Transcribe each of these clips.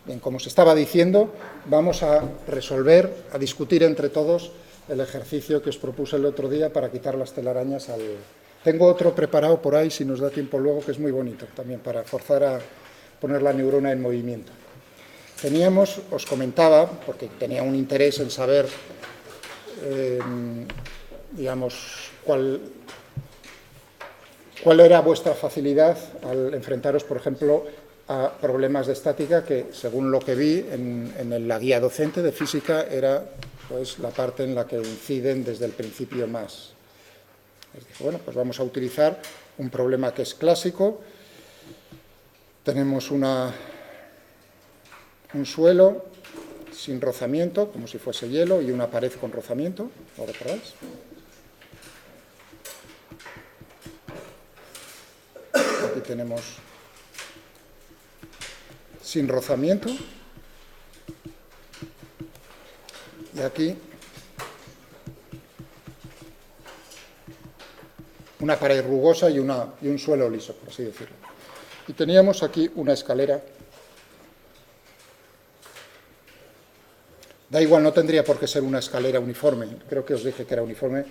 Bien, como os estaba diciendo, vamos a resolver, a discutir entre todos el ejercicio que os propuse el otro día para quitar las telarañas al... Tengo otro preparado por ahí, si nos da tiempo luego, que es muy bonito, también para forzar a poner la neurona en movimiento. Teníamos, os comentaba, porque tenía un interés en saber, digamos, cuál era vuestra facilidad al enfrentaros, por ejemplo, a problemas de estática, que según lo que vi en la guía docente de física era pues la parte en la que inciden desde el principio más. Bueno, pues vamos a utilizar un problema que es clásico. Tenemos un suelo sin rozamiento, como si fuese hielo, y una pared con rozamiento, ¿lo recordáis? Aquí tenemos sin rozamiento, y aquí una pared rugosa y un suelo liso, por así decirlo. Y teníamos aquí una escalera. Da igual, no tendría por qué ser una escalera uniforme, creo que os dije que era uniforme,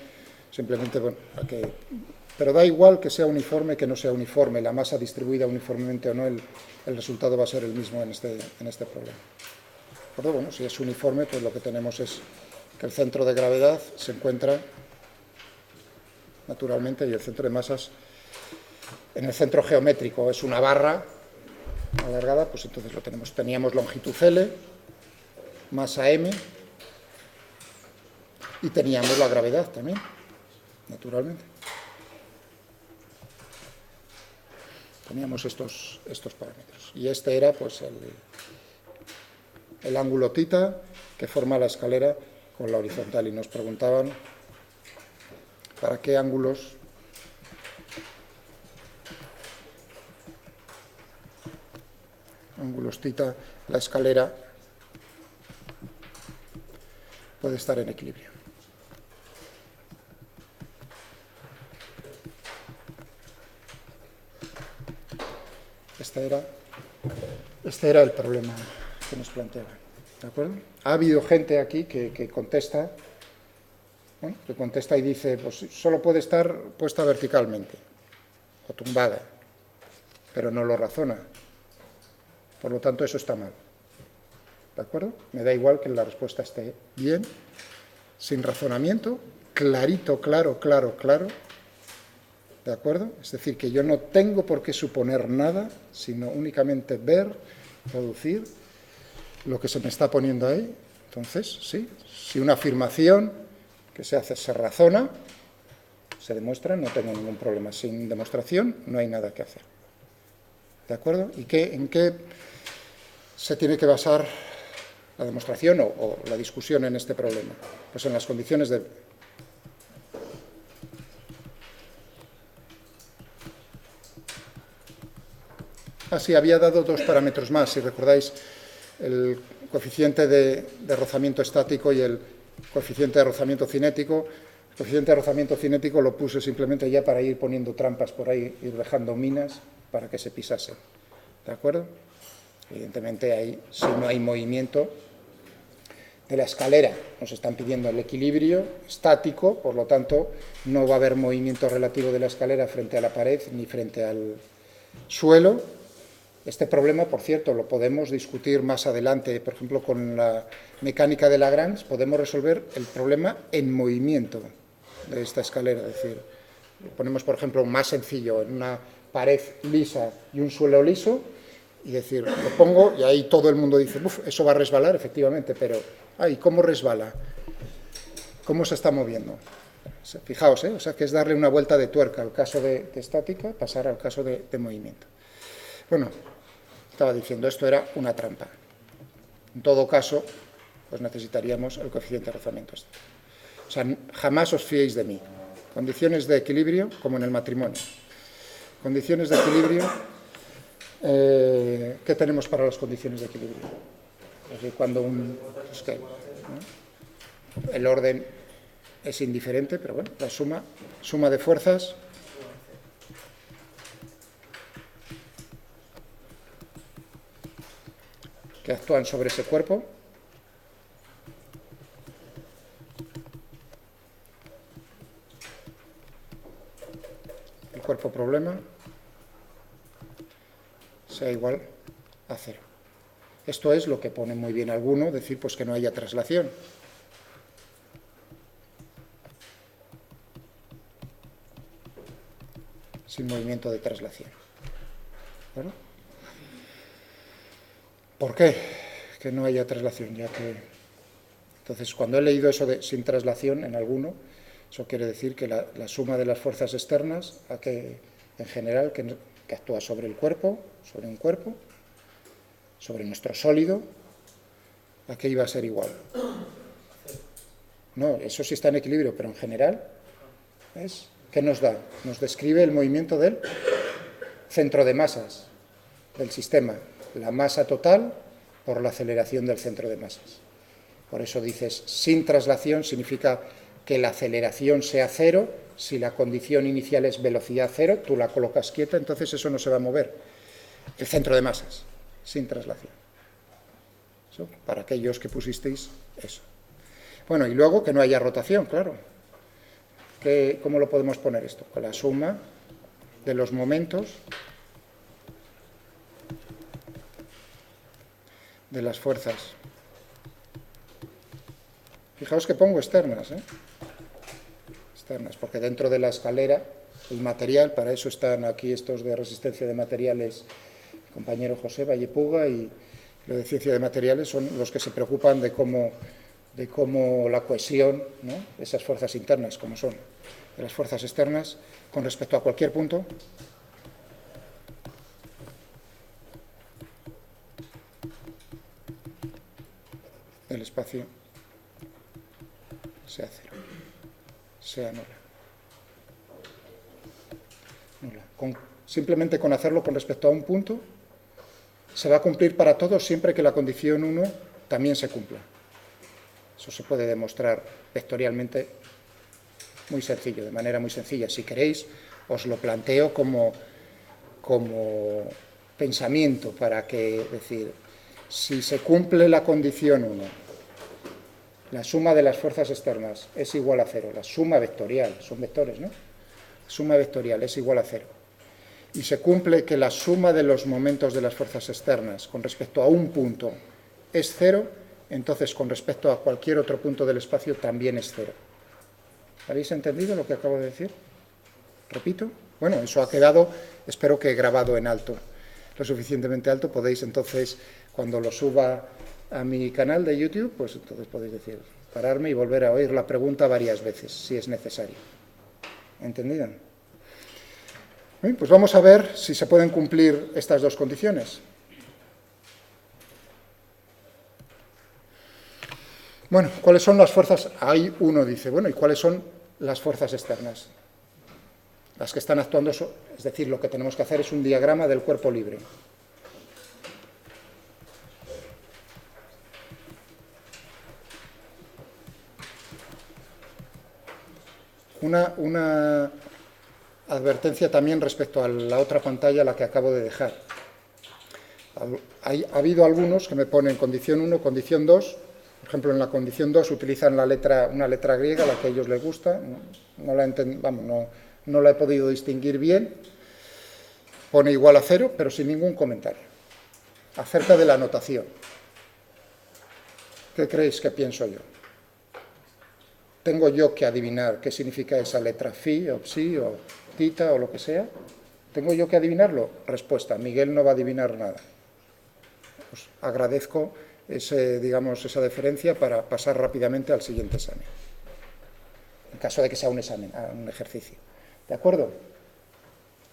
simplemente, bueno, pero da igual que sea uniforme que no sea uniforme, la masa distribuida uniformemente o no, el resultado va a ser el mismo en este problema. Pero bueno, si es uniforme, pues lo que tenemos es que el centro de gravedad se encuentra naturalmente, y el centro de masas en el centro geométrico es una barra alargada, pues entonces lo tenemos. Teníamos longitud L, masa M, y teníamos la gravedad también, naturalmente. Teníamos estos parámetros. Y este era pues el ángulo θ que forma la escalera con la horizontal. Y nos preguntaban para qué ángulos θ la escalera puede estar en equilibrio. Este era el problema que nos planteaban, ¿de acuerdo? Ha habido gente aquí que contesta, ¿no? Que contesta y dice, pues solo puede estar puesta verticalmente o tumbada, pero no lo razona. Por lo tanto, eso está mal. ¿De acuerdo? Me da igual que la respuesta esté bien, sin razonamiento, clarito, claro. ¿De acuerdo? Es decir, que yo no tengo por qué suponer nada, sino únicamente ver, traducir lo que se me está poniendo ahí. Entonces, sí, si una afirmación que se hace se razona, se demuestra, no tengo ningún problema. Sin demostración no hay nada que hacer. ¿De acuerdo? ¿Y en qué se tiene que basar la demostración o la discusión en este problema? Pues en las condiciones de... Sí, había dado dos parámetros más, si recordáis, el coeficiente de rozamiento estático y el coeficiente de rozamiento cinético. El coeficiente de rozamiento cinético lo puse simplemente ya para ir poniendo trampas por ahí, ir dejando minas para que se pisasen. ¿De acuerdo? Evidentemente, ahí, si no hay movimiento de la escalera, nos están pidiendo el equilibrio estático, por lo tanto, no va a haber movimiento relativo de la escalera frente a la pared ni frente al suelo. Este problema, por cierto, lo podemos discutir más adelante, por ejemplo, con la mecánica de Lagrange, podemos resolver el problema en movimiento de esta escalera. Es decir, ponemos, por ejemplo, más sencillo, en una pared lisa y un suelo liso, y decir, lo pongo, y ahí todo el mundo dice, uff, eso va a resbalar, efectivamente, pero, ay, ¿cómo resbala? ¿Cómo se está moviendo? Fijaos, o sea, que es darle una vuelta de tuerca al caso de estática, pasar al caso de movimiento. Bueno, estaba diciendo, esto era una trampa. En todo caso, pues necesitaríamos el coeficiente de rozamiento. O sea, jamás os fiéis de mí. Condiciones de equilibrio, como en el matrimonio. Condiciones de equilibrio, ¿qué tenemos para las condiciones de equilibrio? Es decir, cuando ¿no? El orden es indiferente, pero bueno, la suma de fuerzas que actúan sobre ese cuerpo. El cuerpo problema sea igual a 0. Esto es lo que pone muy bien alguno, decir pues que no haya traslación. Sin movimiento de traslación. ¿Bueno? ¿Por qué que no haya traslación? Ya que entonces, cuando he leído eso de sin traslación en alguno, eso quiere decir que la suma de las fuerzas externas, en general, que actúa sobre el cuerpo, sobre un cuerpo, sobre nuestro sólido, ¿a qué iba a ser igual? No, eso sí está en equilibrio, pero en general, ¿ves? ¿Qué nos da? Nos describe el movimiento del centro de masas del sistema, la masa total por la aceleración del centro de masas. Por eso dices, sin traslación significa que la aceleración sea 0, si la condición inicial es velocidad 0, tú la colocas quieta, entonces eso no se va a mover. El centro de masas, sin traslación. Eso, para aquellos que pusisteis eso. Bueno, y luego que no haya rotación, claro. ¿Cómo lo podemos poner esto? Con la suma de los momentos de las fuerzas. Fijaos que pongo externas, externas, porque dentro de la escalera, el material, para eso están aquí estos de resistencia de materiales, el compañero José Vallepuga, y lo de ciencia de materiales son los que se preocupan de cómo la cohesión, ¿no?, esas fuerzas internas, como son, de las fuerzas externas, con respecto a cualquier punto, del espacio, sea 0, sea nula. Simplemente con hacerlo con respecto a un punto, se va a cumplir para todos siempre que la condición 1 también se cumpla. Eso se puede demostrar vectorialmente muy sencillo, de manera muy sencilla. Si queréis, os lo planteo como pensamiento para que, es decir, si se cumple la condición 1, la suma de las fuerzas externas es igual a 0, la suma vectorial, son vectores, ¿no? La suma vectorial es igual a 0. Y se cumple que la suma de los momentos de las fuerzas externas con respecto a un punto es 0, entonces con respecto a cualquier otro punto del espacio también es 0. ¿Habéis entendido lo que acabo de decir? Repito. Bueno, eso ha quedado, espero que grabado en alto, lo suficientemente alto. Podéis entonces, cuando lo suba a mi canal de YouTube, pues entonces podéis decir, pararme y volver a oír la pregunta varias veces, si es necesario. ¿Entendido? Bien, pues vamos a ver si se pueden cumplir estas dos condiciones. Bueno, ¿cuáles son las fuerzas? Ahí uno dice, bueno, ¿y cuáles son las fuerzas externas? Las que están actuando, es decir, lo que tenemos que hacer es un diagrama del cuerpo libre. Una advertencia también respecto a la otra pantalla, la que acabo de dejar. Ha habido algunos que me ponen condición 1, condición 2. Por ejemplo, en la condición 2 utilizan una letra griega, la que a ellos les gusta. No la he podido distinguir bien. Pone igual a 0, pero sin ningún comentario. Acerca de la notación. ¿Qué creéis que pienso yo? ¿Tengo yo que adivinar qué significa esa letra phi, o psi, o tita, o lo que sea? ¿Tengo yo que adivinarlo? Respuesta, Miguel no va a adivinar nada. Os agradezco esa deferencia para pasar rápidamente al siguiente examen. En caso de que sea un examen, un ejercicio. ¿De acuerdo?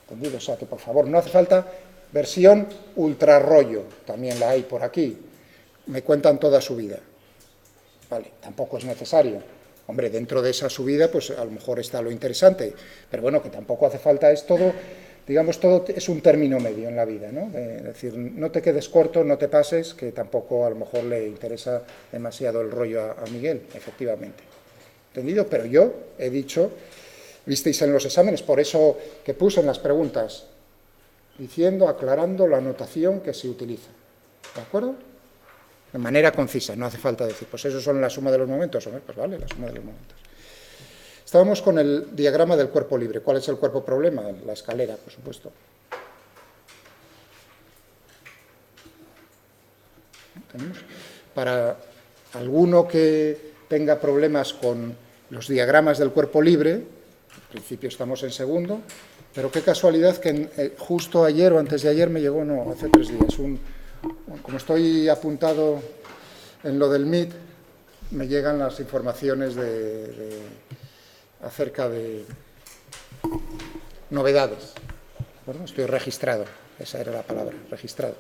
¿Entendido? O sea, que por favor, no hace falta versión ultrarrollo, también la hay por aquí. Me cuentan toda su vida. Vale, tampoco es necesario. Hombre, dentro de esa subida, pues a lo mejor está lo interesante, pero bueno, que tampoco hace falta, es todo, digamos, todo es un término medio en la vida, ¿no? Es decir, no te quedes corto, no te pases, que tampoco a lo mejor le interesa demasiado el rollo a Miguel, efectivamente. ¿Entendido? Pero yo he dicho, visteis en los exámenes, por eso que puse en las preguntas, diciendo, aclarando la notación que se utiliza. ¿De acuerdo? de manera concisa, no hace falta decir, pues eso son la suma de los momentos, hombre, pues vale, la suma de los momentos. Estábamos con el diagrama del cuerpo libre. ¿Cuál es el cuerpo problema? La escalera, por supuesto. Para alguno que tenga problemas con los diagramas del cuerpo libre, en principio estamos en segundo, pero qué casualidad que justo ayer o antes de ayer me llegó, no, hace 3 días, como estoy apuntado en lo del MIT, me llegan las informaciones acerca de novedades. Bueno, estoy registrado, esa era la palabra, registrado.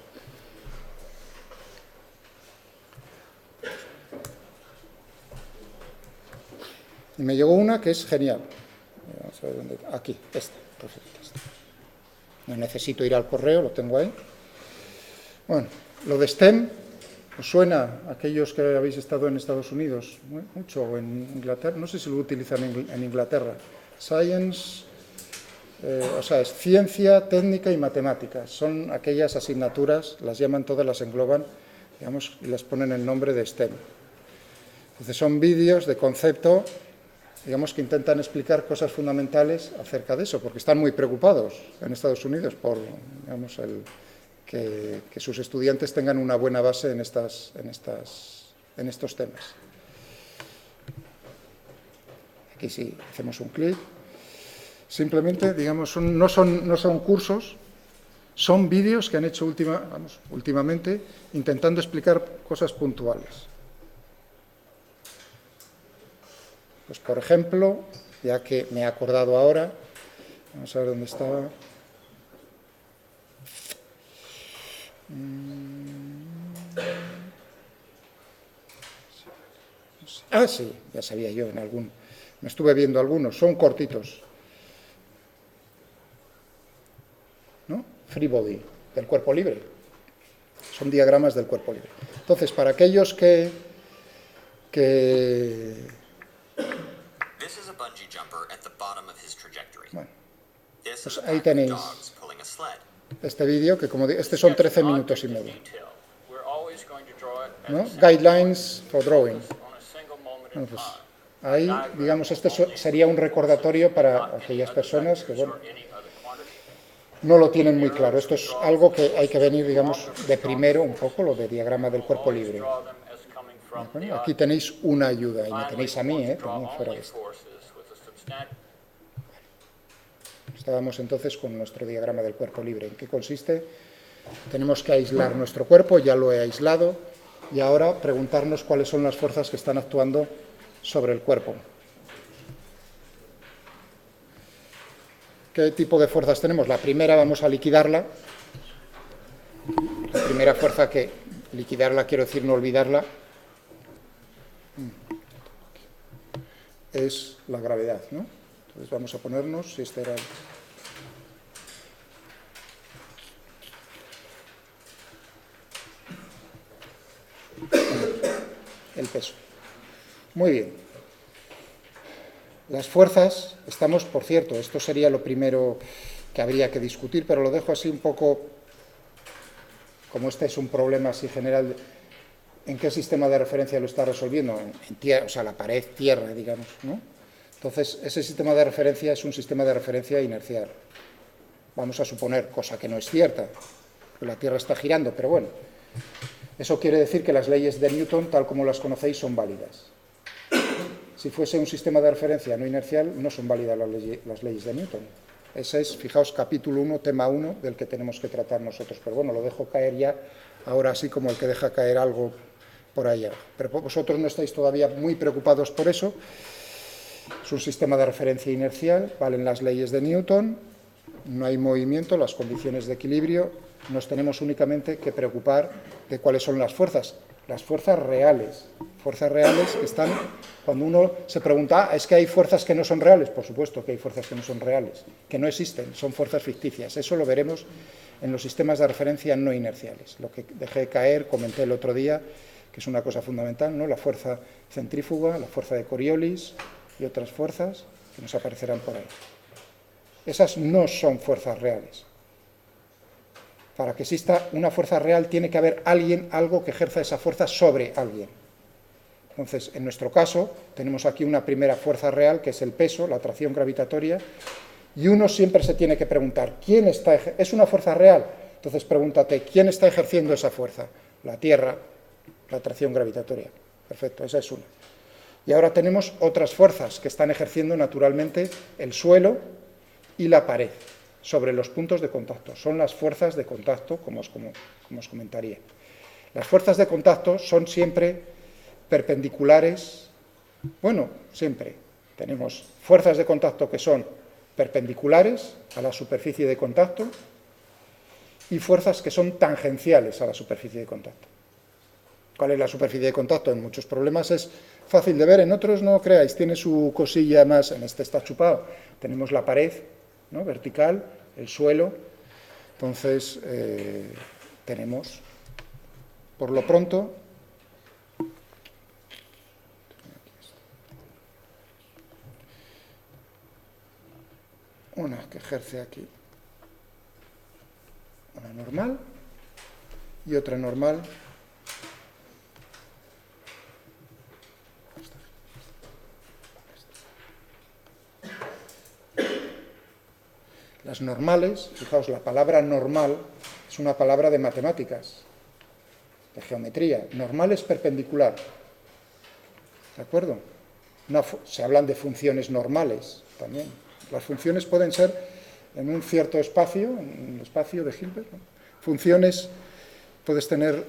Y me llegó una que es genial. Vamos a ver dónde. Aquí, esta. Perfecto. Esta. No necesito ir al correo, lo tengo ahí. Bueno, lo de STEM, ¿os suena a aquellos que habéis estado en Estados Unidos? Mucho, o en Inglaterra, no sé si lo utilizan en Inglaterra. Science, o sea, es ciencia, técnica y matemáticas. Son aquellas asignaturas, las llaman todas, las engloban, digamos, y les ponen el nombre de STEM. Entonces son vídeos de concepto, digamos, que intentan explicar cosas fundamentales acerca de eso, porque están muy preocupados en Estados Unidos por, digamos, que sus estudiantes tengan una buena base en estos temas. Aquí sí, hacemos un clic. Simplemente, digamos, no son cursos, son vídeos que han hecho últimamente intentando explicar cosas puntuales. Pues, por ejemplo, ya que me he acordado ahora, vamos a ver dónde estaba. Ah, sí, ya sabía yo me estuve viendo algunos, son cortitos, ¿no? Free body, del cuerpo libre, son diagramas del cuerpo libre. Entonces, para aquellos que bueno, pues ahí tenéis este vídeo, que como digo, son 13 minutos y medio, ¿no? Guidelines for drawing. Bueno, pues ahí, digamos, esto sería un recordatorio para aquellas personas que, bueno, no lo tienen muy claro. Esto es algo que hay que venir, digamos, de primero un poco, lo de diagrama del cuerpo libre. Bueno, aquí tenéis una ayuda, y me tenéis a mí, también fuera de esto. Estábamos entonces con nuestro diagrama del cuerpo libre. ¿En qué consiste? Tenemos que aislar nuestro cuerpo, ya lo he aislado, y ahora preguntarnos cuáles son las fuerzas que están actuando sobre el cuerpo. ¿Qué tipo de fuerzas tenemos? La primera vamos a liquidarla. La primera fuerza que liquidarla, quiero decir no olvidarla, es la gravedad, ¿no? Entonces vamos a ponernos, si este era el peso. Muy bien. Las fuerzas, estamos, por cierto, esto sería lo primero que habría que discutir, pero lo dejo así un poco, como este es un problema así general, ¿en qué sistema de referencia lo está resolviendo? En tierra, o sea, la pared, tierra, digamos, ¿no? Entonces, ese sistema de referencia es un sistema de referencia inercial. Vamos a suponer, cosa que no es cierta, que la Tierra está girando, pero bueno, eso quiere decir que las leyes de Newton, tal como las conocéis, son válidas. Si fuese un sistema de referencia no inercial, no son válidas las leyes de Newton. Ese es, fijaos, capítulo 1, tema 1, del que tenemos que tratar nosotros. Pero bueno, lo dejo caer ya, ahora así como el que deja caer algo por allá. Pero vosotros no estáis todavía muy preocupados por eso. Es un sistema de referencia inercial, valen las leyes de Newton, no hay movimiento, las condiciones de equilibrio, nos tenemos únicamente que preocupar de cuáles son las fuerzas reales que están, cuando uno se pregunta, ¿es que hay fuerzas que no son reales? Por supuesto que hay fuerzas que no son reales, que no existen, son fuerzas ficticias. Eso lo veremos en los sistemas de referencia no inerciales. Lo que dejé caer, comenté el otro día, que es una cosa fundamental, ¿no? La fuerza centrífuga, la fuerza de Coriolis y otras fuerzas que nos aparecerán por ahí. Esas no son fuerzas reales. Para que exista una fuerza real tiene que haber alguien, algo que ejerza esa fuerza sobre alguien. Entonces, en nuestro caso, tenemos aquí una primera fuerza real, que es el peso, la atracción gravitatoria, y uno siempre se tiene que preguntar, ¿quién está ¿es una fuerza real? Entonces pregúntate, ¿quién está ejerciendo esa fuerza? La Tierra, la atracción gravitatoria. Perfecto, esa es una. Y ahora tenemos otras fuerzas que están ejerciendo naturalmente el suelo y la pared sobre los puntos de contacto. Son las fuerzas de contacto, como os comentaría. Las fuerzas de contacto son siempre perpendiculares. Bueno, siempre tenemos fuerzas de contacto que son perpendiculares a la superficie de contacto y fuerzas que son tangenciales a la superficie de contacto. ¿Cuál es la superficie de contacto? En muchos problemas es fácil de ver, en otros no creáis, tiene su cosilla más, en este está chupado. Tenemos la pared, ¿no?, vertical, el suelo, entonces tenemos, por lo pronto, una que ejerce aquí, una normal y otra normal. Las normales, fijaos, la palabra normal es una palabra de matemáticas, de geometría. Normal es perpendicular, ¿de acuerdo? Se hablan de funciones normales también. Las funciones pueden ser en un cierto espacio, en el espacio de Hilbert, ¿no? Puedes tener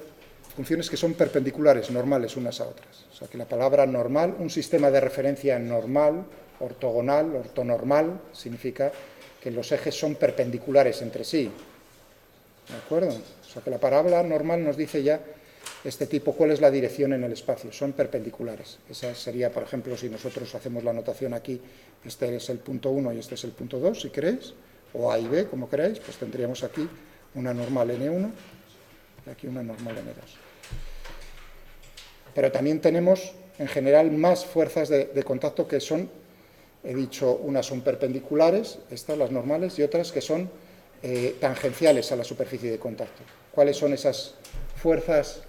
funciones que son perpendiculares, normales unas a otras. O sea que la palabra normal, un sistema de referencia normal, ortogonal, ortonormal, significa que los ejes son perpendiculares entre sí. ¿De acuerdo? O sea que la palabra normal nos dice ya este tipo, cuál es la dirección en el espacio, son perpendiculares. Esa sería, por ejemplo, si nosotros hacemos la notación aquí, este es el punto 1 y este es el punto 2, si queréis, o A y B, como queráis, pues tendríamos aquí una normal N1 y aquí una normal N2. Pero también tenemos, en general, más fuerzas de contacto que son, he dicho, unas son perpendiculares, estas las normales, y otras que son tangenciales a la superficie de contacto. ¿Cuáles son esas fuerzas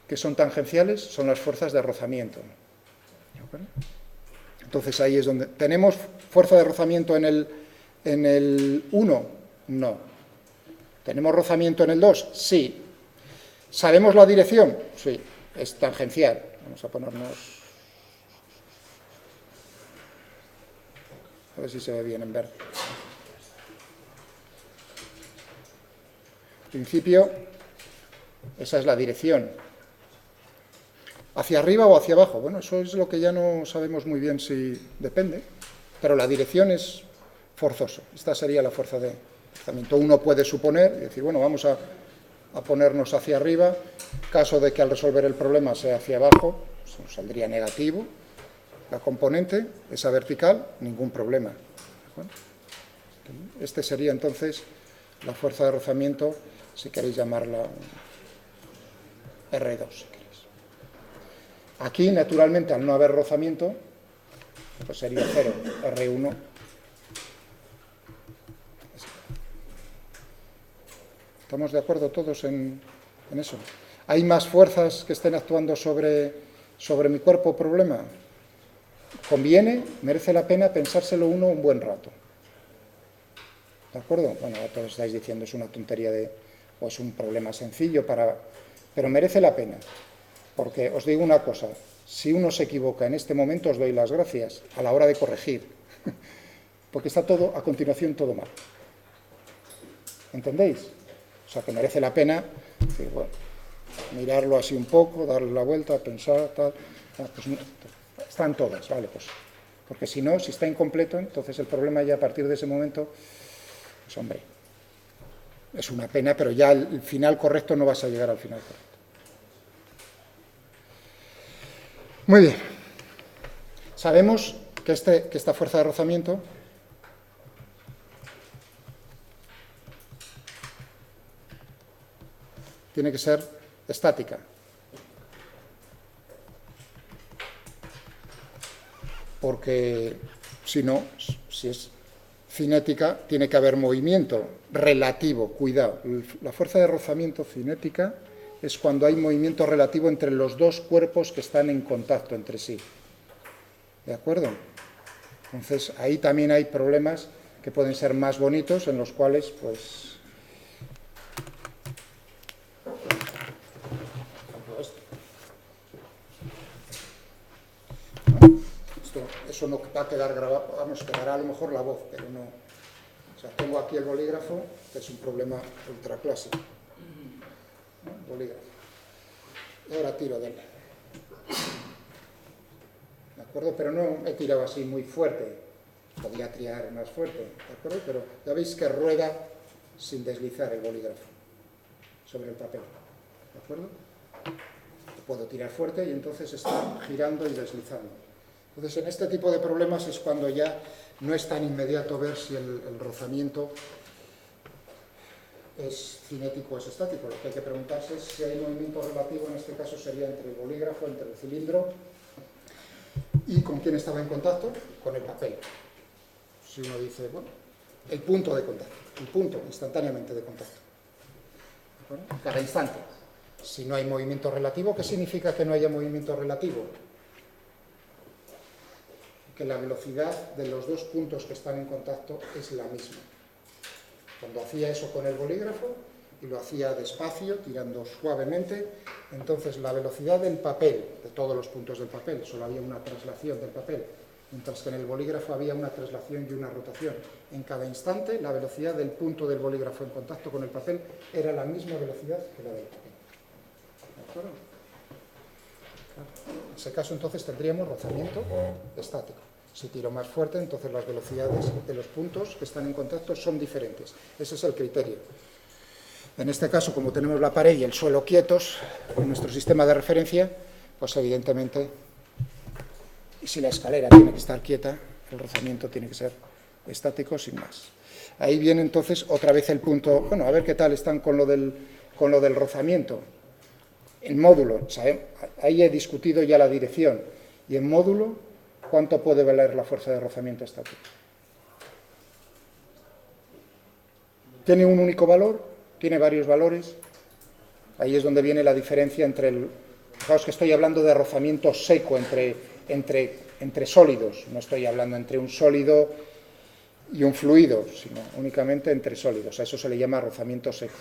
que son tangenciales? Son las fuerzas de rozamiento. Entonces ahí es donde... ¿Tenemos fuerza de rozamiento en el 1? No. ¿Tenemos rozamiento en el 2? Sí. ¿Sabemos la dirección? Sí, es tangencial. Vamos a ponernos... A ver si se ve bien en verde. En principio, esa es la dirección. ¿Hacia arriba o hacia abajo? Bueno, eso es lo que ya no sabemos muy bien si depende, pero la dirección es forzoso. Esta sería la fuerza de rozamiento. Uno puede suponer y decir, bueno, vamos a ponernos hacia arriba, caso de que al resolver el problema sea hacia abajo, pues nos saldría negativo. La componente, esa vertical, ningún problema. Este sería entonces la fuerza de rozamiento, si queréis llamarla R2. Si queréis. Aquí, naturalmente, al no haber rozamiento, pues sería 0, R1. ¿Estamos de acuerdo todos en eso? ¿Hay más fuerzas que estén actuando sobre mi cuerpo o problema? Conviene, merece la pena pensárselo uno un buen rato. ¿De acuerdo? Bueno, todos estáis diciendo es una tontería o es un problema sencillo, pero merece la pena. Porque os digo una cosa, si uno se equivoca en este momento os doy las gracias a la hora de corregir. Porque está todo, a continuación, todo mal. ¿Entendéis? O sea, que merece la pena decir, bueno, mirarlo así un poco, darle la vuelta, pensar, tal. Pues están todas, ¿vale? Pues, porque si no, si está incompleto, entonces el problema ya a partir de ese momento, pues hombre, es una pena, pero ya el final correcto no vas a llegar al final correcto. Muy bien. Sabemos que esta fuerza de rozamiento tiene que ser estática. Porque si no, si es cinética, tiene que haber movimiento relativo, cuidado. La fuerza de rozamiento cinética es cuando hay movimiento relativo entre los dos cuerpos que están en contacto entre sí. ¿De acuerdo? Entonces, ahí también hay problemas que pueden ser más bonitos, en los cuales, pues... Eso no va a quedar grabado, vamos, quedará a lo mejor la voz, pero no... O sea, tengo aquí el bolígrafo, que es un problema ultraclásico. ¿No? Bolígrafo. Y ahora tiro de él. ¿De acuerdo? Pero no he tirado así muy fuerte. Podría tirar más fuerte, ¿de acuerdo? Pero ya veis que rueda sin deslizar el bolígrafo sobre el papel. ¿De acuerdo? Puedo tirar fuerte y entonces está girando y deslizando. Entonces, en este tipo de problemas es cuando ya no es tan inmediato ver si el rozamiento es cinético o es estático. Lo que hay que preguntarse es si hay movimiento relativo, en este caso sería entre el bolígrafo, entre el cilindro, y ¿con quién estaba en contacto? Con el papel. Si uno dice, bueno, el punto de contacto, el punto instantáneamente de contacto. ¿De acuerdo? Cada instante. Si no hay movimiento relativo, ¿qué significa que no haya movimiento relativo? Que la velocidad de los dos puntos que están en contacto es la misma. Cuando hacía eso con el bolígrafo, y lo hacía despacio, tirando suavemente, entonces la velocidad del papel, de todos los puntos del papel, solo había una traslación del papel, mientras que en el bolígrafo había una traslación y una rotación. En cada instante, la velocidad del punto del bolígrafo en contacto con el papel era la misma velocidad que la del papel. ¿De acuerdo? En ese caso, entonces, tendríamos rozamiento estático. Si tiro más fuerte, entonces las velocidades de los puntos que están en contacto son diferentes. Ese es el criterio. En este caso, como tenemos la pared y el suelo quietos, en nuestro sistema de referencia, pues evidentemente, si la escalera tiene que estar quieta, el rozamiento tiene que ser estático sin más. Ahí viene entonces otra vez el punto, bueno, a ver qué tal están con lo del rozamiento. En módulo, ¿saben? Ahí he discutido ya la dirección. Y en módulo, ¿cuánto puede valer la fuerza de rozamiento estático? ¿Tiene un único valor? ¿Tiene varios valores? Ahí es donde viene la diferencia entre el... Fijaos que estoy hablando de rozamiento seco entre sólidos. No estoy hablando entre un sólido y un fluido, sino únicamente entre sólidos. A eso se le llama rozamiento seco.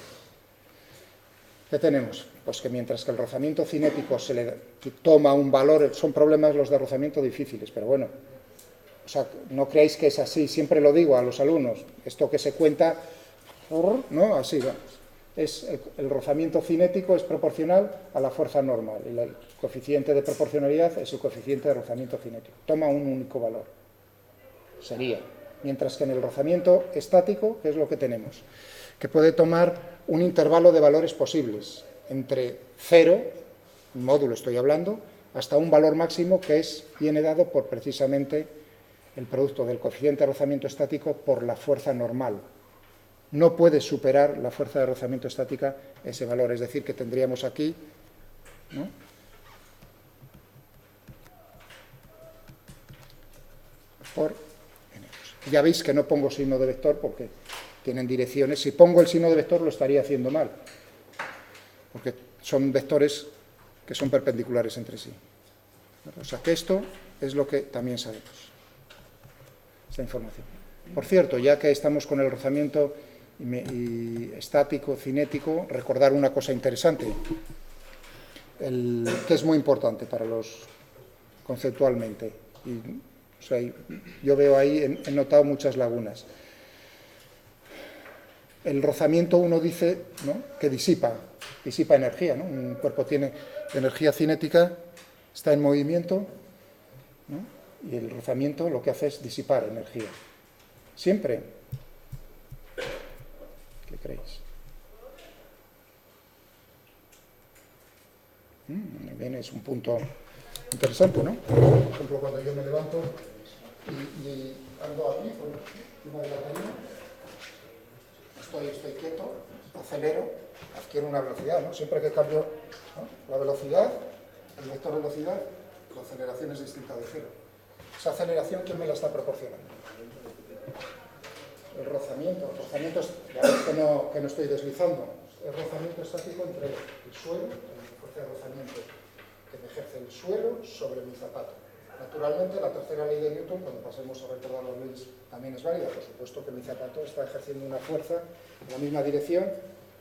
¿Qué tenemos? Pues que mientras que el rozamiento cinético se le toma un valor, son problemas los de rozamiento difíciles, pero bueno, o sea, no creáis que es así, siempre lo digo a los alumnos, esto que se cuenta, ¿no? Así, vamos. El rozamiento cinético es proporcional a la fuerza normal, y el coeficiente de proporcionalidad es el coeficiente de rozamiento cinético, toma un único valor, sería, mientras que en el rozamiento estático, ¿qué es lo que tenemos? Que puede tomar un intervalo de valores posibles, entre 0, un módulo estoy hablando, hasta un valor máximo que viene dado por precisamente el producto del coeficiente de rozamiento estático por la fuerza normal. No puede superar la fuerza de rozamiento estática ese valor, es decir, que tendríamos aquí, ¿no? Por n2. Ya veis que no pongo signo de vector porque tienen direcciones. Si pongo el signo de vector lo estaría haciendo mal, porque son vectores que son perpendiculares entre sí. O sea que esto es lo que también sabemos, esta información. Por cierto, ya que estamos con el rozamiento y estático, cinético, recordar una cosa interesante, que es muy importante para los conceptualmente. O sea, yo veo ahí, he notado muchas lagunas. El rozamiento uno dice, ¿no?, que disipa energía, ¿no? Un cuerpo tiene energía cinética, está en movimiento, ¿no? Y el rozamiento lo que hace es disipar energía. Siempre. ¿Qué creéis? Bien, es un punto interesante, ¿no? Por ejemplo, cuando yo me levanto y ando aquí por encima de la tarima, estoy quieto, acelero, adquiero una velocidad, ¿no? Siempre que cambio, ¿no?, la velocidad, el vector de velocidad, la aceleración es distinta de cero. Esa aceleración, ¿quién me la está proporcionando? el rozamiento ya ves que no estoy deslizando, el rozamiento estático entre el suelo, la fuerza de rozamiento que me ejerce el suelo sobre mi zapato. Naturalmente, la tercera ley de Newton, cuando pasemos a recordar las leyes, también es válida. Por supuesto que mi zapato está ejerciendo una fuerza en la misma dirección,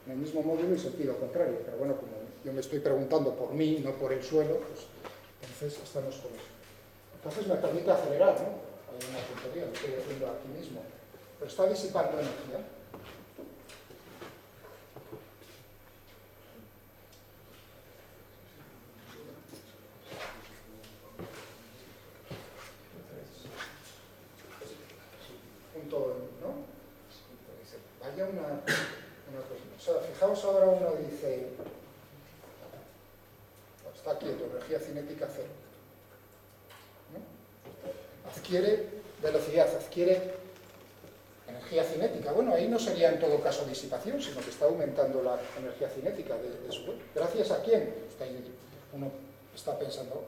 en el mismo módulo y sentido contrario. Pero bueno, como yo me estoy preguntando por mí, no por el suelo, pues entonces estamos con eso. Entonces me permite acelerar, ¿no? Hay una tontería, lo estoy haciendo aquí mismo. Pero está disipando energía. ¿No? Vaya una cosa. O sea, fijaos ahora uno dice, está quieto, energía cinética cero. ¿No? Adquiere velocidad, adquiere energía cinética. Bueno, ahí no sería en todo caso disipación, sino que está aumentando la energía cinética de su cuerpo. ¿Gracias a quién? Uno está pensando,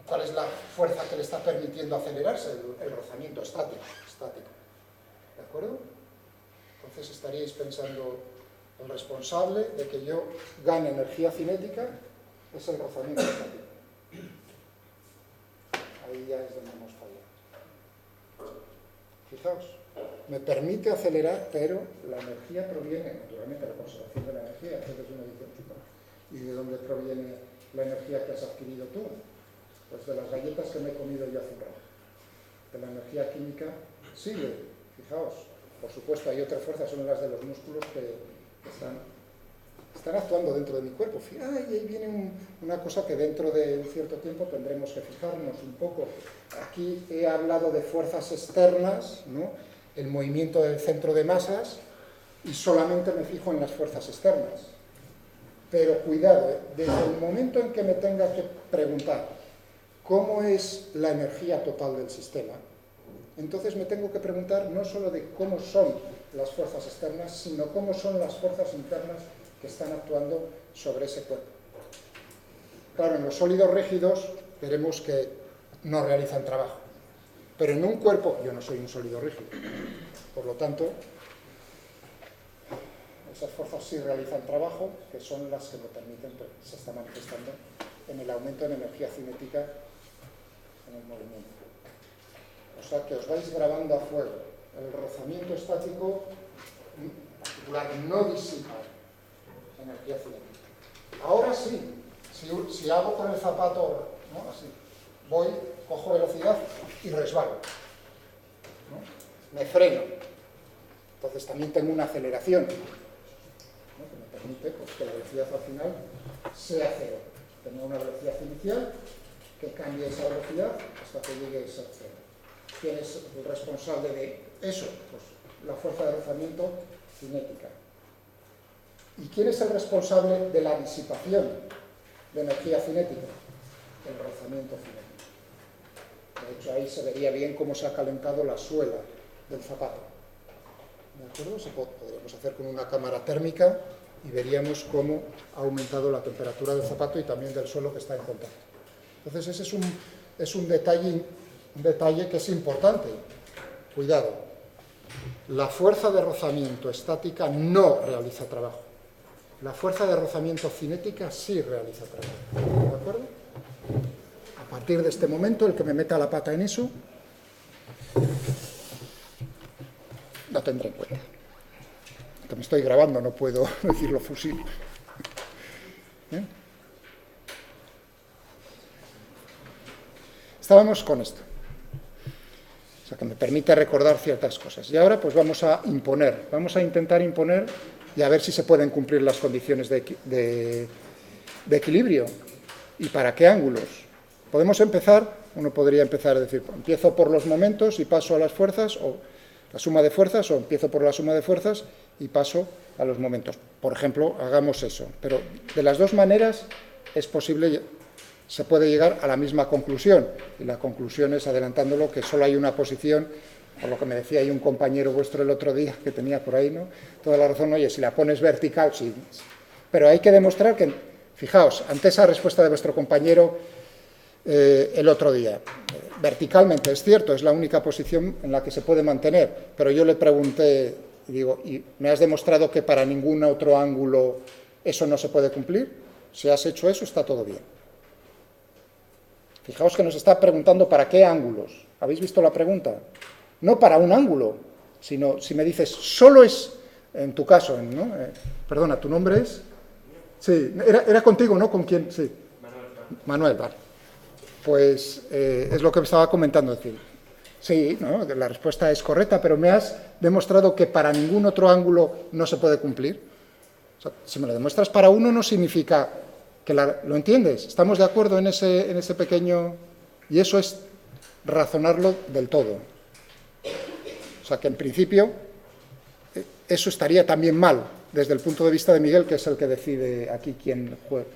¿cuál es la fuerza que le está permitiendo acelerarse? El rozamiento estático. ¿De acuerdo? Entonces estaríais pensando, el responsable de que yo gane energía cinética es el rozamiento estático. Ahí ya es donde hemos fallado. Fijaos, me permite acelerar, pero la energía proviene, naturalmente, de la conservación de la energía. Entonces uno dice, ¿y de dónde proviene la energía que has adquirido tú? Pues de las galletas que me he comido yo hace un rato. De la energía química sigue. Fijaos, por supuesto hay otras fuerzas, son las de los músculos que están actuando dentro de mi cuerpo. Ahí viene una cosa que dentro de un cierto tiempo tendremos que fijarnos un poco. Aquí he hablado de fuerzas externas, ¿no? El movimiento del centro de masas, y solamente me fijo en las fuerzas externas. Pero cuidado, desde el momento en que me tenga que preguntar cómo es la energía total del sistema, entonces me tengo que preguntar no solo de cómo son las fuerzas externas, sino cómo son las fuerzas internas que están actuando sobre ese cuerpo. Claro, en los sólidos rígidos veremos que no realizan trabajo, pero en un cuerpo, yo no soy un sólido rígido, por lo tanto, esas fuerzas sí realizan trabajo, que son las que me permiten, pues, se está manifestando en el aumento de energía cinética en el movimiento. O sea que os vais grabando a fuego. El rozamiento estático, en particular, no disipa energía cinética. Ahora sí, si hago con el zapato, ¿no? Así, voy, cojo velocidad y resbalo, ¿no? Me freno. Entonces también tengo una aceleración, ¿no? Que me permite, pues, que la velocidad al final sea cero. Tengo una velocidad inicial que cambie esa velocidad hasta que llegue a ser cero. ¿Quién es el responsable de eso? Pues la fuerza de rozamiento cinética. ¿Y quién es el responsable de la disipación de energía cinética? El rozamiento cinético. De hecho, ahí se vería bien cómo se ha calentado la suela del zapato. ¿De acuerdo? Se podríamos hacer con una cámara térmica y veríamos cómo ha aumentado la temperatura del zapato y también del suelo que está en contacto. Entonces, ese es un detalle que es importante. Cuidado, la fuerza de rozamiento estática no realiza trabajo. La fuerza de rozamiento cinética sí realiza trabajo. ¿De acuerdo? A partir de este momento, el que me meta la pata en eso, lo tendré en cuenta. Que me estoy grabando, no puedo decirlo fusil. ¿Bien? Estábamos con esto. O sea, que me permite recordar ciertas cosas. Y ahora pues vamos a intentar imponer y a ver si se pueden cumplir las condiciones de equilibrio. ¿Y para qué ángulos? Podemos empezar, uno podría empezar a decir, empiezo por los momentos y paso a las fuerzas, o la suma de fuerzas, o empiezo por la suma de fuerzas y paso a los momentos. Por ejemplo, hagamos eso. Pero de las dos maneras es posible, se puede llegar a la misma conclusión. Y la conclusión es, adelantándolo, que solo hay una posición, por lo que me decía ahí un compañero vuestro el otro día, que tenía por ahí, ¿no? Toda la razón, oye, si la pones vertical, sí. Pero hay que demostrar que, fijaos, ante esa respuesta de vuestro compañero, el otro día. Verticalmente, es cierto, es la única posición en la que se puede mantener, pero yo le pregunté, digo, ¿y me has demostrado que para ningún otro ángulo eso no se puede cumplir? Si has hecho eso, está todo bien. Fijaos que nos está preguntando para qué ángulos. ¿Habéis visto la pregunta? No para un ángulo, sino si me dices, solo es, en tu caso, ¿no? Perdona, ¿tu nombre es? Sí, era contigo, ¿no? ¿Con quién? Sí. Manuel, vale. Pues es lo que me estaba comentando. Decir, sí, ¿no? La respuesta es correcta, pero me has demostrado que para ningún otro ángulo no se puede cumplir. O sea, si me lo demuestras para uno no significa que lo entiendes. Estamos de acuerdo en ese pequeño... Y eso es razonarlo del todo. O sea, que en principio eso estaría también mal desde el punto de vista de Miguel, que es el que decide aquí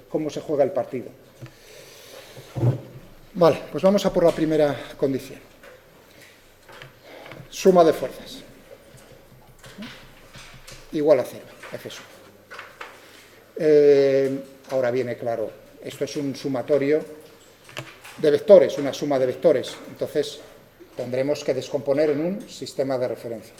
cómo se juega el partido. Vale, pues vamos a por la primera condición. Suma de fuerzas. Igual a 0, es eso. Ahora viene claro, esto es un sumatorio de vectores, una suma de vectores. Entonces, tendremos que descomponer en un sistema de referencia.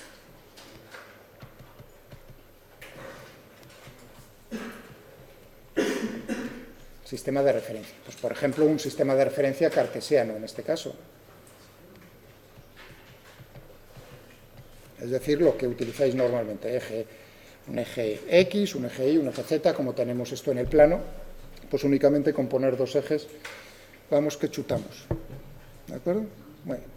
Sistema de referencia. Pues, por ejemplo, un sistema de referencia cartesiano, en este caso. Es decir, lo que utilizáis normalmente, un eje X, un eje Y, un eje Z, como tenemos esto en el plano, pues únicamente con poner dos ejes, vamos que chutamos. ¿De acuerdo? Muy bien.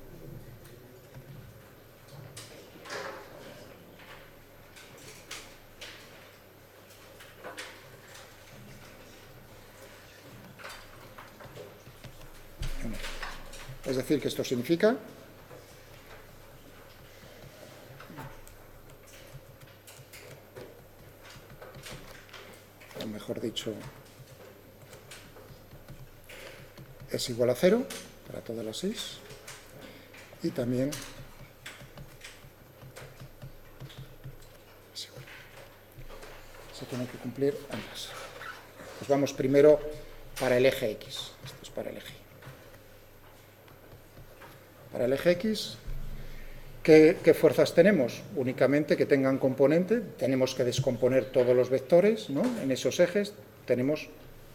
Es decir, que esto significa o mejor dicho, es igual a 0 para todas las 6 y también es igual. Se tienen que cumplir ambas. Pues vamos primero para el eje X. Esto es para el eje Y. Para el eje X, ¿qué fuerzas tenemos? Únicamente que tengan componente. Tenemos que descomponer todos los vectores, ¿no? En esos ejes tenemos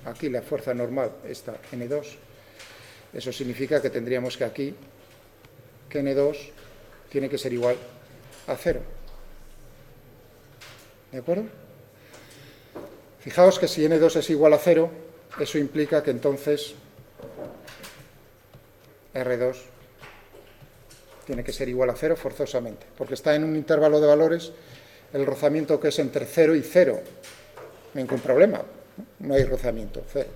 aquí la fuerza normal, esta N2. Eso significa que tendríamos que aquí, que N2 tiene que ser igual a 0. ¿De acuerdo? Fijaos que si N2 es igual a 0, eso implica que entonces R2 tiene que ser igual a 0 forzosamente, porque está en un intervalo de valores el rozamiento que es entre 0 y 0. Ningún problema, no hay rozamiento, 0.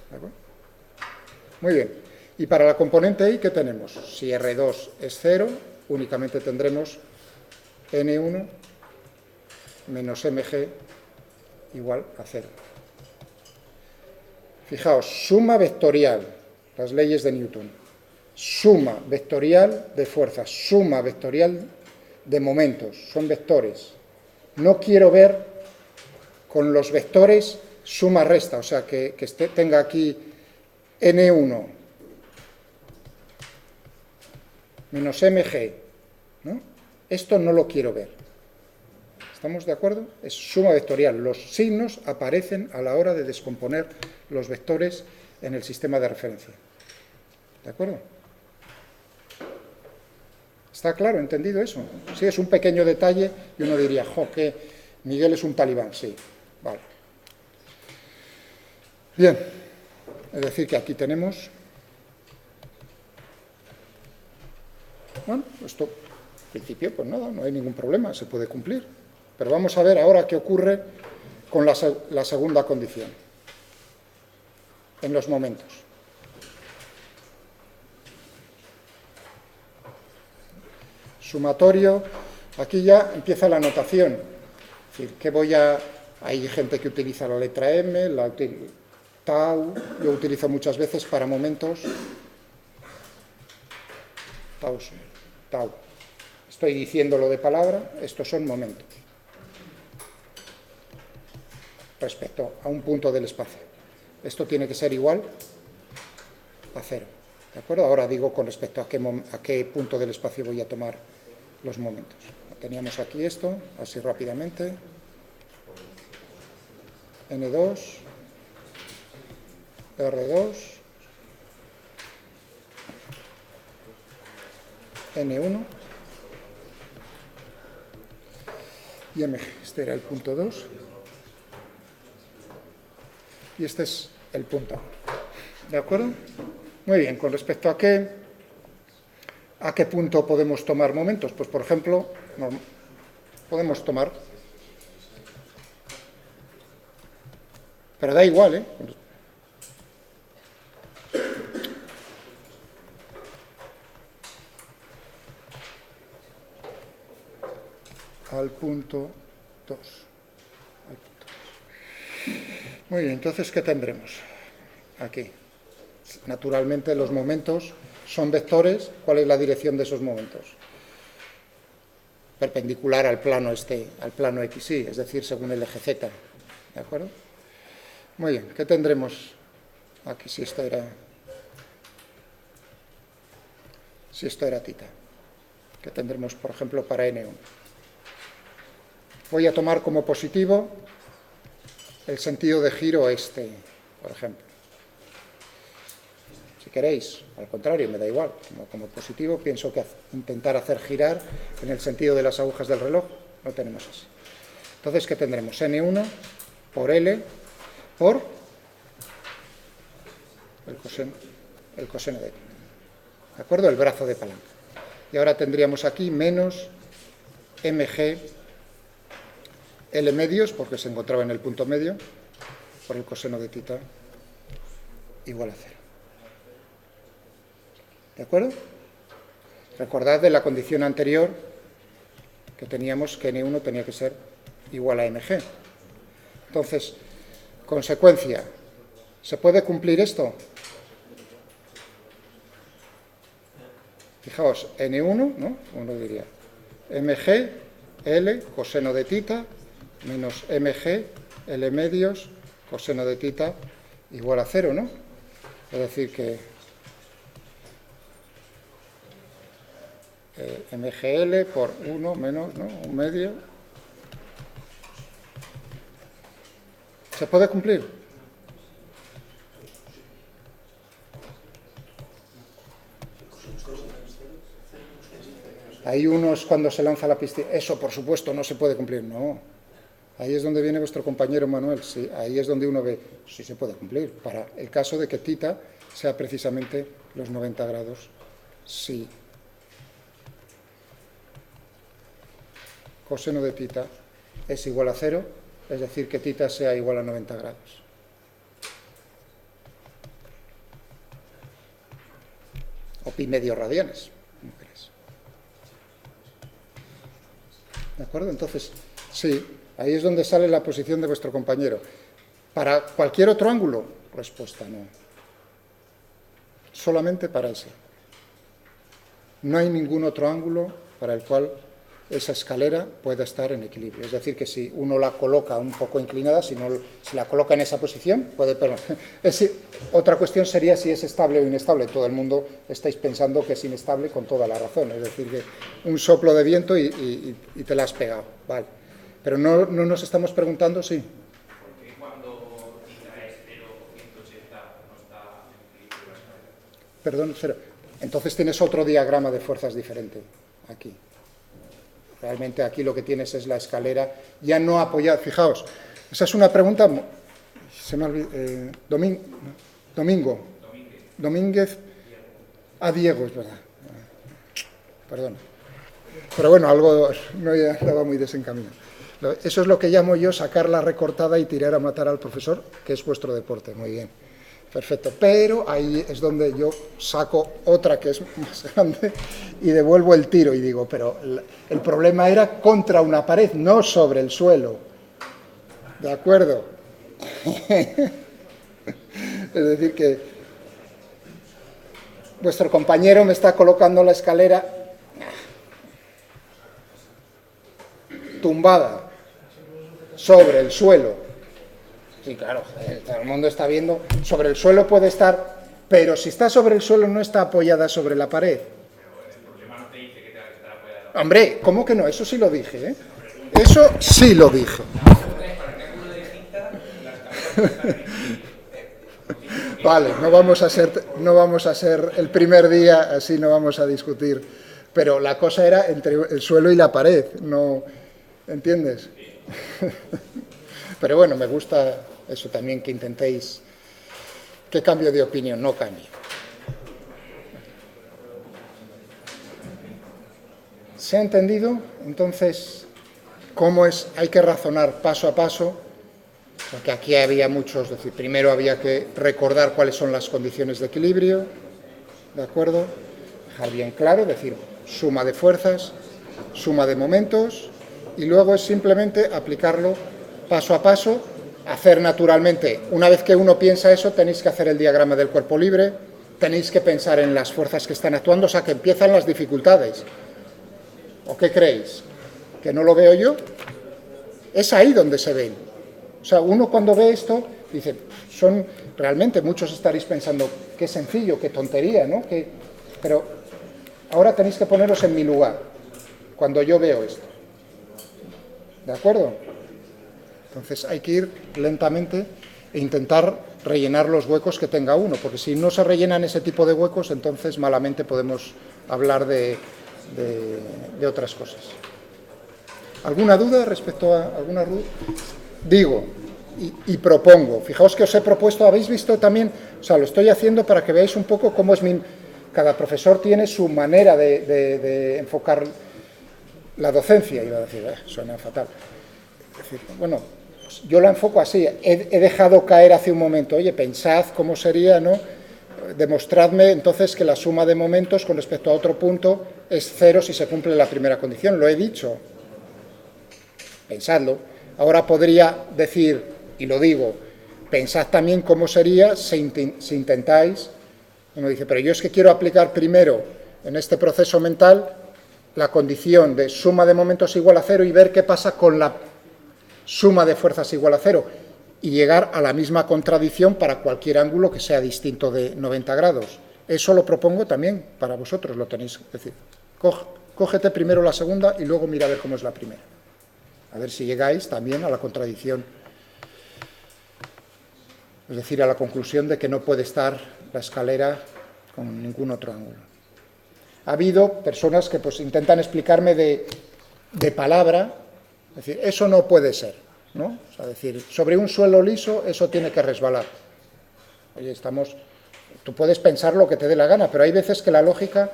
¿De acuerdo? Muy bien. Y para la componente Y, ¿qué tenemos? Si R2 es 0, únicamente tendremos N1 menos MG igual a 0. Fijaos, suma vectorial, las leyes de Newton. Suma vectorial de fuerzas, suma vectorial de momentos, son vectores. No quiero ver con los vectores suma-resta, o sea, que tenga aquí N1 menos MG, ¿no? Esto no lo quiero ver. ¿Estamos de acuerdo? Es suma vectorial. Los signos aparecen a la hora de descomponer los vectores en el sistema de referencia. ¿De acuerdo? ¿Está claro? ¿Entendido eso? Sí, es un pequeño detalle y uno diría, jo, que Miguel es un talibán. Sí, vale. Bien, es decir que aquí tenemos... Bueno, esto, en principio, pues nada, no hay ningún problema, se puede cumplir. Pero vamos a ver ahora qué ocurre con la segunda condición, en los momentos. Sumatorio, aquí ya empieza la notación. Es decir, que hay gente que utiliza la letra M, tau, yo utilizo muchas veces para momentos, tau. Estoy diciéndolo de palabra, estos son momentos. Respecto a un punto del espacio. Esto tiene que ser igual a 0. ¿De acuerdo? Ahora digo con respecto a qué punto del espacio voy a tomar los momentos. Teníamos aquí esto, así rápidamente. N2, R2, N1 y MG. Este era el punto 2 y este es el punto 1. ¿De acuerdo? Muy bien, con respecto a qué punto podemos tomar momentos, pues por ejemplo, podemos tomar, pero da igual, ¿eh? Al punto 2. Muy bien, entonces, ¿qué tendremos aquí? Naturalmente, los momentos son vectores. ¿Cuál es la dirección de esos momentos? Perpendicular al plano al plano XY, es decir, según el eje Z. ¿De acuerdo? Muy bien, ¿qué tendremos aquí si esto era tita? ¿Qué tendremos, por ejemplo, para N1? Voy a tomar como positivo el sentido de giro este, por ejemplo. Si queréis, al contrario, me da igual. Como positivo pienso que intentar hacer girar en el sentido de las agujas del reloj, lo tenemos así. Entonces, ¿qué tendremos? N1 por L por el coseno de ¿de acuerdo? El brazo de palanca. Y ahora tendríamos aquí menos mg L medios, porque se encontraba en el punto medio, por el coseno de tita igual a 0. ¿De acuerdo? Recordad de la condición anterior que teníamos que N1 tenía que ser igual a mg. Entonces, consecuencia, ¿se puede cumplir esto? Fijaos, N1, ¿no? Uno diría mg L coseno de tita menos mg L medios coseno de tita igual a 0, ¿no? Es decir que mgl por 1 menos, ¿no? 1 medio. ¿Se puede cumplir? Ahí uno es cuando se lanza la piscina. Eso, por supuesto, no se puede cumplir. No. Ahí es donde viene vuestro compañero Manuel. Sí, ahí es donde uno ve si se puede cumplir. Para el caso de que tita sea precisamente los 90 grados, sí. Coseno de tita es igual a 0, es decir, que tita sea igual a 90 grados. O pi medio radianes. ¿De acuerdo? Entonces, sí, ahí es donde sale la posición de vuestro compañero. ¿Para cualquier otro ángulo? Respuesta, no. Solamente para ese. No hay ningún otro ángulo para el cual esa escalera pueda estar en equilibrio. Es decir, que si uno la coloca un poco inclinada, si la coloca en esa posición, puede... Otra cuestión sería si es estable o inestable. Todo el mundo estáis pensando que es inestable con toda la razón. Es decir, que un soplo de viento y te la has pegado. Vale. Pero no nos estamos preguntando si... Porque cuando tita es 0 o 180 no está en equilibrio la escalera. Perdón, 0. Entonces tienes otro diagrama de fuerzas diferente aquí. Realmente aquí lo que tienes es la escalera ya no apoyada. Fijaos, esa es una pregunta... Se me olvidó, Domínguez a Diego, es verdad. Perdón. Pero bueno, algo no estaba muy desencaminado. Eso es lo que llamo yo sacar la recortada y tirar a matar al profesor, que es vuestro deporte. Muy bien. Perfecto. Pero ahí es donde yo saco otra que es más grande y devuelvo el tiro y digo, pero el problema era contra una pared, no sobre el suelo. ¿De acuerdo? Es decir que vuestro compañero me está colocando la escalera tumbada sobre el suelo. Sí, claro, todo el mundo está viendo. Sobre el suelo puede estar pero si está sobre el suelo no está apoyada sobre la pared. El problema no te dice que tenga que estar apoyada. Hombre, ¿cómo que no? Eso sí lo dije, ¿eh? Eso sí lo dije. Para el ángulo de cinta, las cabezas están Vale, no vamos a ser el primer día, así no vamos a discutir. Pero la cosa era entre el suelo y la pared, ¿no? ¿Entiendes? Pero bueno, me gusta eso también, que intentéis que cambio de opinión, no cambie. ¿Se ha entendido? Entonces, ¿cómo es? Hay que razonar paso a paso, porque aquí había muchos, es decir, primero había que recordar cuáles son las condiciones de equilibrio, ¿de acuerdo? Dejar bien claro, decir, suma de fuerzas, suma de momentos, y luego es simplemente aplicarlo paso a paso, hacer naturalmente. Una vez que uno piensa eso, tenéis que hacer el diagrama del cuerpo libre, tenéis que pensar en las fuerzas que están actuando, o sea, que empiezan las dificultades. ¿O qué creéis? ¿Que no lo veo yo? Es ahí donde se ven. O sea, uno cuando ve esto, dice, son realmente, muchos estaréis pensando, qué sencillo, qué tontería, ¿no? Pero ahora tenéis que poneros en mi lugar, cuando yo veo esto. ¿De acuerdo? Entonces hay que ir lentamente e intentar rellenar los huecos que tenga uno, porque si no se rellenan ese tipo de huecos, entonces malamente podemos hablar de otras cosas. ¿Alguna duda respecto a alguna duda? Digo y propongo, fijaos que os he propuesto, habéis visto también, o sea, lo estoy haciendo para que veáis un poco cómo es cada profesor tiene su manera de enfocar la docencia, iba a decir, suena fatal. Es decir, bueno, pues yo la enfoco así, he dejado caer hace un momento, oye, pensad cómo sería, ¿no? Demostradme entonces que la suma de momentos con respecto a otro punto es 0 si se cumple la primera condición, lo he dicho. Pensadlo. Ahora podría decir, y lo digo, pensad también cómo sería si intentáis, uno dice, pero yo es que quiero aplicar primero en este proceso mental la condición de suma de momentos igual a 0 y ver qué pasa con la suma de fuerzas igual a 0 y llegar a la misma contradicción para cualquier ángulo que sea distinto de 90 grados. Eso lo propongo también para vosotros, lo tenéis. Es decir, cógete primero la segunda y luego mira a ver cómo es la primera. A ver si llegáis también a la contradicción, es decir, a la conclusión de que no puede estar la escalera con ningún otro ángulo. Ha habido personas que pues intentan explicarme de palabra, es decir, eso no puede ser, ¿no? O sea, decir, sobre un suelo liso eso tiene que resbalar. Oye, tú puedes pensar lo que te dé la gana, pero hay veces que la lógica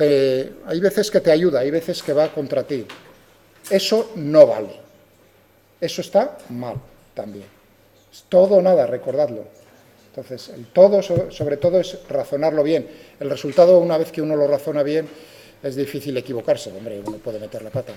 hay veces que te ayuda, hay veces que va contra ti. Eso no vale. Eso está mal también. Es todo o nada, recordadlo. Entonces, el todo, sobre todo, es razonarlo bien. El resultado, una vez que uno lo razona bien, es difícil equivocarse. Hombre, uno puede meter la pata.